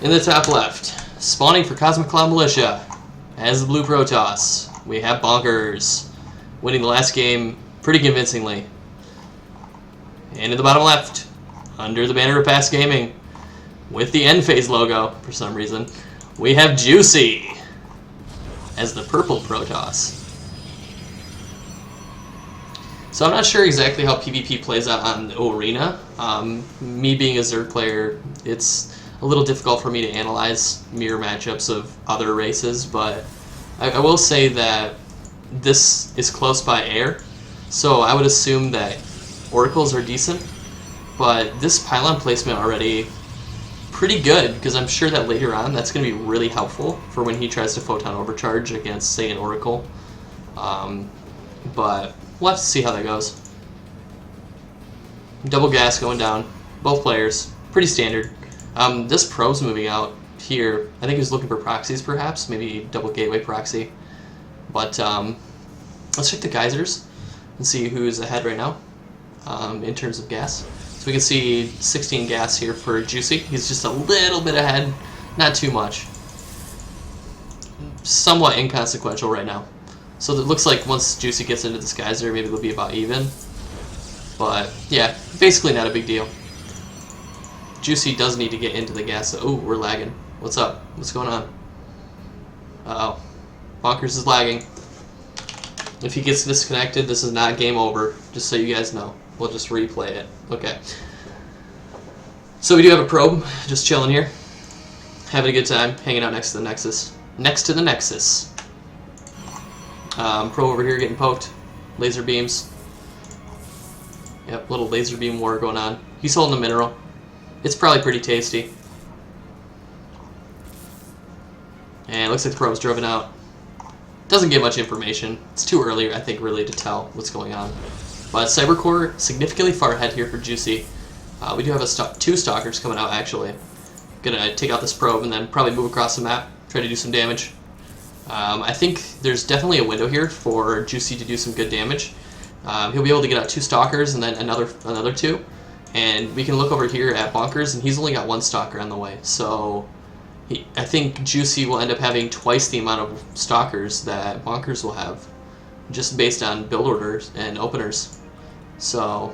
In the top left, spawning for Cosmic Cloud Militia as the blue Protoss, we have Bonkers, winning the last game pretty convincingly. And in the bottom left, under the banner of PasT Gaming, with the end phase logo for some reason, we have Juicy as the purple Protoss. So I'm not sure exactly how PvP plays out on the arena. Me being a Zerg player, it's a little difficult for me to analyze mirror matchups of other races, but I will say that this is close by air, so I would assume that oracles are decent, but this pylon placement already pretty good, because I'm sure that later on that's going to be really helpful for when he tries to photon overcharge against, say, an oracle. But we'll have to see how that goes. Double gas going down, both players, pretty standard. This pro's moving out here. I think he was looking for proxies, perhaps, maybe double gateway proxy. But let's check the geysers and see who's ahead right now in terms of gas. So we can see 16 gas here for Juicy. He's just a little bit ahead, not too much. Somewhat inconsequential right now. So it looks like once Juicy gets into this geyser, maybe they'll be about even. But yeah, basically not a big deal. Juicy does need to get into the gas. Oh, we're lagging. What's up? What's going on? Uh-oh. Bonkers is lagging. If he gets disconnected, this is not game over, just so you guys know. We'll just replay it. Okay. So we do have a probe, just chilling here. Having a good time, hanging out next to the Nexus. Next to the Nexus. Probe over here getting poked. Laser beams. Yep, little laser beam war going on. He's holding a mineral. It's probably pretty tasty. And it looks like the probe's driven out. Doesn't get much information. It's too early, I think, really to tell what's going on. But Cybercore significantly far ahead here for Juicy. We do have two stalkers coming out, actually. Gonna take out this probe and then probably move across the map, try to do some damage. I think there's definitely a window here for Juicy to do some good damage. He'll be able to get out two stalkers and then another two. And we can look over here at Bonkers, and he's only got one stalker on the way. So I think Juicy will end up having twice the amount of stalkers that Bonkers will have, just based on build orders and openers. So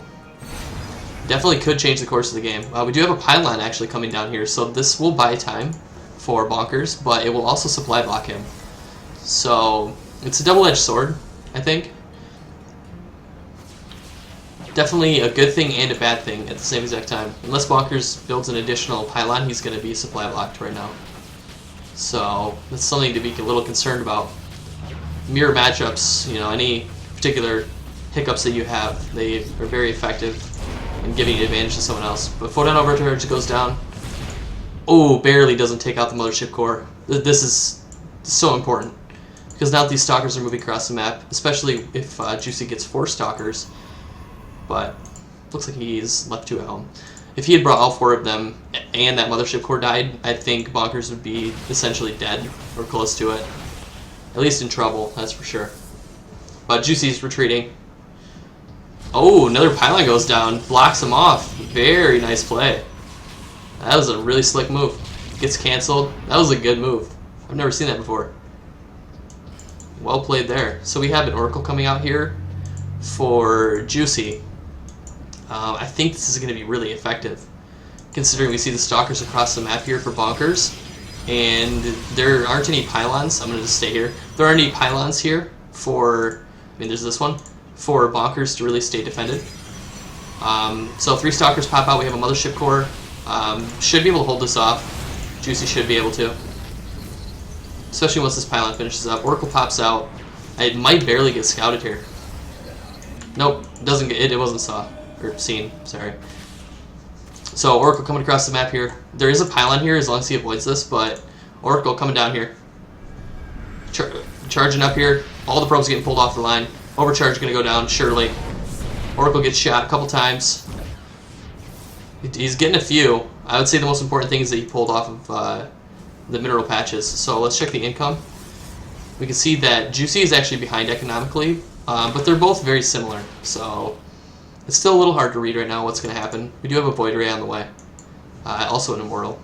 definitely could change the course of the game. We do have a pylon actually coming down here, so this will buy time for Bonkers, but it will also supply block him. So it's a double-edged sword, I think. Definitely a good thing and a bad thing at the same exact time. Unless Bonkers builds an additional pylon, he's going to be supply blocked right now. So that's something to be a little concerned about. Mirror matchups, you know, any particular hiccups that you have, they are very effective in giving an advantage to someone else. But photon overcharge goes down. Oh, barely doesn't take out the mothership core. This is so important, because now these stalkers are moving across the map, especially if Juicy gets 4 stalkers. But looks like he's left 2 at home. If he had brought all 4 of them and that mothership core died, I think Bonkers would be essentially dead or close to it. At least in trouble, that's for sure. But Juicy's retreating. Oh, another pylon goes down, blocks him off. Very nice play. That was a really slick move. Gets canceled. That was a good move. I've never seen that before. Well played there. So we have an Oracle coming out here for Juicy. I think this is going to be really effective, considering we see the stalkers across the map here for Bonkers, and there aren't any pylons. I'm going to just stay here. There aren't any pylons here for, I mean, there's this one, for Bonkers to really stay defended. So 3 stalkers pop out. We have a mothership core. Should be able to hold this off. Juicy should be able to, especially once this pylon finishes up. Oracle pops out. It might barely get scouted here. Nope, doesn't get it. Wasn't seen. Sorry. So Oracle coming across the map here. There is a pylon here as long as he avoids this, but Oracle coming down here, charging up here. All the probes getting pulled off the line. Overcharge going to go down surely. Oracle gets shot a couple times. He's getting a few. I would say the most important thing is that he pulled off of the mineral patches. So let's check the income. We can see that Juicy is actually behind economically, but they're both very similar. So it's still a little hard to read right now what's going to happen. We do have a Void Ray on the way. Also an Immortal.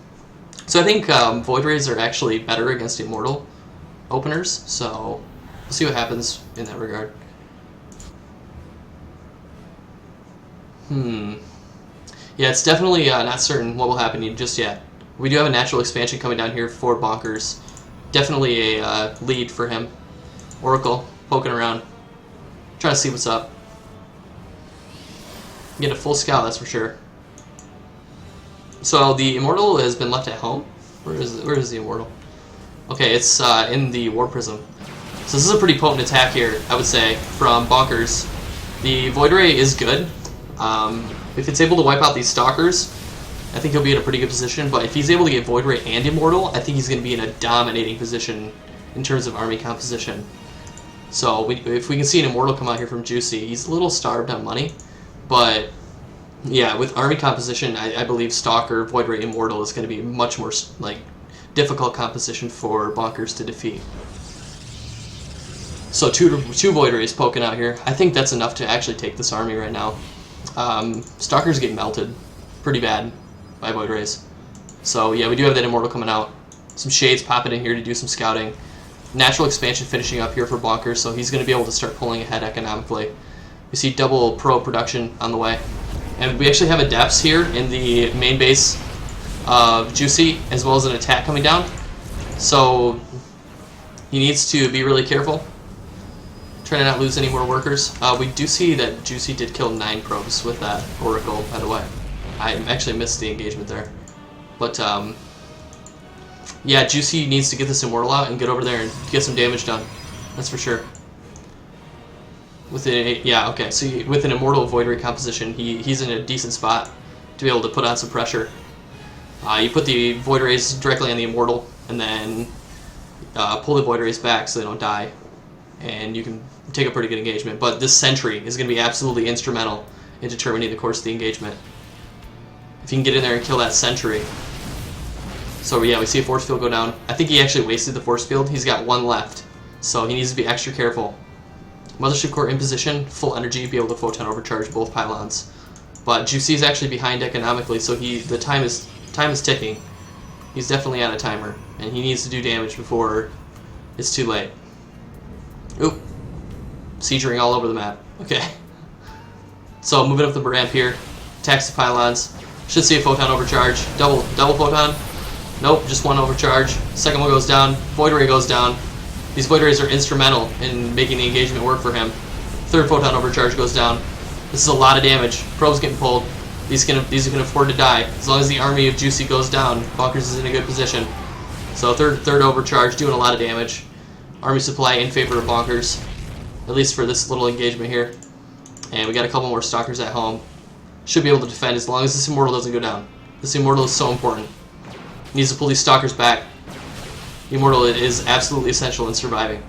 So I think Void Rays are actually better against Immortal openers, so we'll see what happens in that regard. Yeah, it's definitely not certain what will happen just yet. We do have a natural expansion coming down here for Bonkers. Definitely a lead for him. Oracle, poking around. Trying to see what's up. Get a full scout, that's for sure. So the Immortal has been left at home. Where is the Immortal? Okay, it's in the War Prism. So this is a pretty potent attack here, I would say, from Bonkers. The Void Ray is good. If it's able to wipe out these Stalkers, I think he'll be in a pretty good position. But if he's able to get Void Ray and Immortal, I think he's going to be in a dominating position in terms of army composition. So if we can see an Immortal come out here from Juicy, he's a little starved on money. But yeah, with army composition, I believe Stalker, Void Ray, Immortal is going to be much more difficult composition for Bonkers to defeat. So two Void Rays poking out here. I think that's enough to actually take this army right now. Stalkers get melted pretty bad by Void Rays. So yeah, we do have that Immortal coming out. Some Shades popping in here to do some scouting. Natural expansion finishing up here for Bonkers, so he's going to be able to start pulling ahead economically. We see double pro production on the way. And we actually have a depths here in the main base of Juicy, as well as an attack coming down. So he needs to be really careful. Try to not lose any more workers. We do see that Juicy did kill 9 probes with that Oracle, by the way. I actually missed the engagement there. But yeah, Juicy needs to get this Immortal out and get over there and get some damage done. That's for sure. With with an Immortal Void Ray composition, he's in a decent spot to be able to put on some pressure. You put the Void Rays directly on the Immortal, and then pull the Void Rays back so they don't die, and you can take a pretty good engagement. But this Sentry is going to be absolutely instrumental in determining the course of the engagement. If you can get in there and kill that Sentry. So yeah, we see a force field go down. I think he actually wasted the force field. He's got 1 left, so he needs to be extra careful. Mothership Core in position, full energy, be able to photon overcharge both pylons. But Juicy is actually behind economically, so the time is ticking. He's definitely on a timer, and he needs to do damage before it's too late. Oop. Siegering all over the map. Okay. So moving up the ramp here, attacks the pylons. Should see a photon overcharge. Double photon. Nope, just 1 overcharge. Second one goes down. Void Ray goes down. These Void Rays are instrumental in making the engagement work for him. Third photon overcharge goes down. This is a lot of damage. Probes getting pulled. These can afford to die. As long as the army of Juicy goes down, Bonkers is in a good position. So third overcharge, doing a lot of damage. Army supply in favor of Bonkers, at least for this little engagement here. And we got a couple more Stalkers at home. Should be able to defend as long as this Immortal doesn't go down. This Immortal is so important. Needs to pull these Stalkers back. The Immortal is absolutely essential in surviving.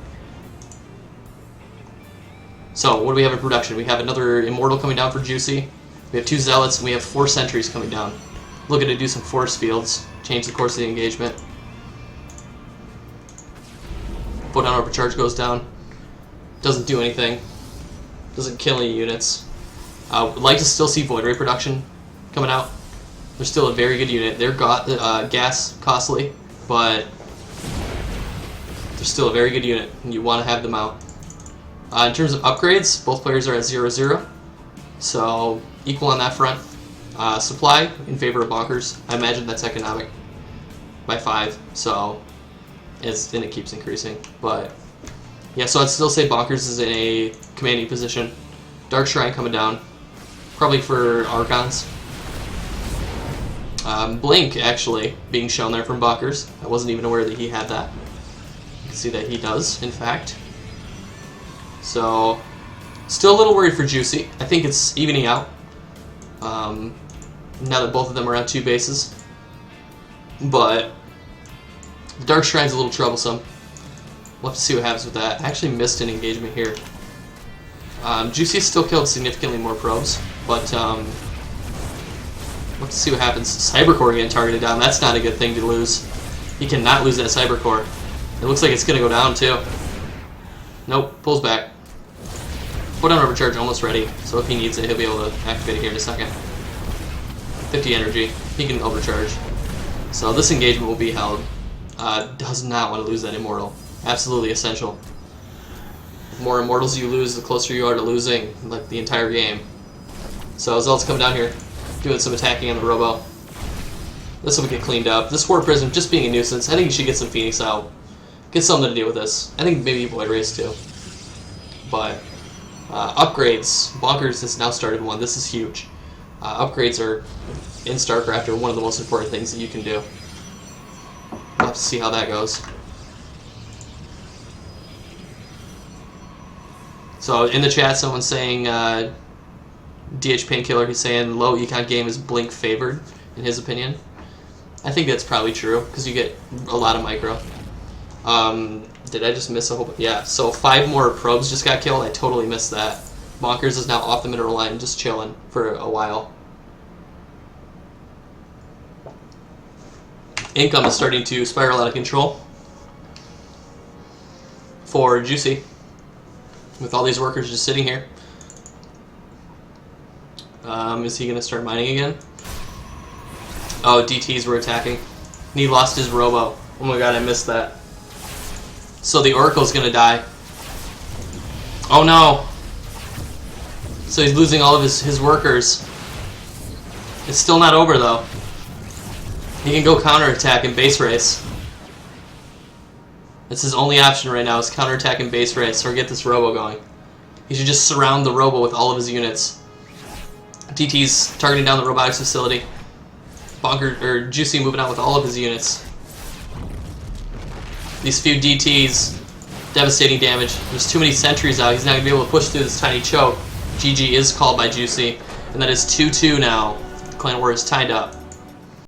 So, what do we have in production? We have another Immortal coming down for Juicy. We have 2 Zealots, and we have 4 Sentries coming down. Looking to do some force fields, change the course of the engagement. Photon overcharge goes down. Doesn't do anything. Doesn't kill any units. Would like to still see Void Ray production coming out. They're still a very good unit. They're gas costly, but they're still a very good unit, and you want to have them out. In terms of upgrades, both players are at 0-0, so equal on that front. Supply in favor of Bonkers. I imagine that's economic by 5, so then it keeps increasing. But yeah, so I'd still say Bonkers is in a commanding position. Dark Shrine coming down, probably for Archons. Blink actually being shown there from Bonkers. I wasn't even aware that he had that. You can see that he does, in fact. So, still a little worried for Juicy. I think it's evening out. Now that both of them are on 2 bases. But the Dark Shrine's a little troublesome. We'll have to see what happens with that. I actually missed an engagement here. Juicy still killed significantly more probes, but we'll have to see what happens. Cybercore getting targeted down. That's not a good thing to lose. He cannot lose that Cybercore. It looks like it's going to go down too. Nope, pulls back. Photon overcharge almost ready, so if he needs it, he'll be able to activate it here in a second. 50 energy. He can overcharge. So this engagement will be held. Does not want to lose that immortal. Absolutely essential. The more immortals you lose, the closer you are to losing, like, the entire game. So Zelt's come down here, doing some attacking on the Robo. This will get cleaned up. This War Prism just being a nuisance. I think you should get some Phoenix out. Get something to do with this. I think maybe Void Rays too. But upgrades. Bonkers has now started one. This is huge. Upgrades are, in StarCraft, are one of the most important things that you can do. We'll have to see how that goes. So in the chat, someone's saying DH Painkiller. He's saying low econ game is Blink favored in his opinion. I think that's probably true because you get a lot of micro. Did I just miss a whole? Yeah. So 5 more probes just got killed. I totally missed that. Bonkers is now off the mineral line, just chilling for a while. Income is starting to spiral out of control for Juicy, with all these workers just sitting here. Is he going to start mining again? Oh, DTs were attacking. And he lost his Robo. Oh my god, I missed that. So the Oracle's going to die. Oh no! So he's losing all of his workers. It's still not over though. He can go counterattack and base race. That's his only option right now, is counterattack and base race, or get this Robo going. He should just surround the Robo with all of his units. DT's targeting down the robotics facility. Juicy moving out with all of his units. These few DTs, devastating damage. There's too many sentries out. He's not going to be able to push through this tiny choke. GG is called by Juicy. And that is 2-2 now. Clan War is tied up.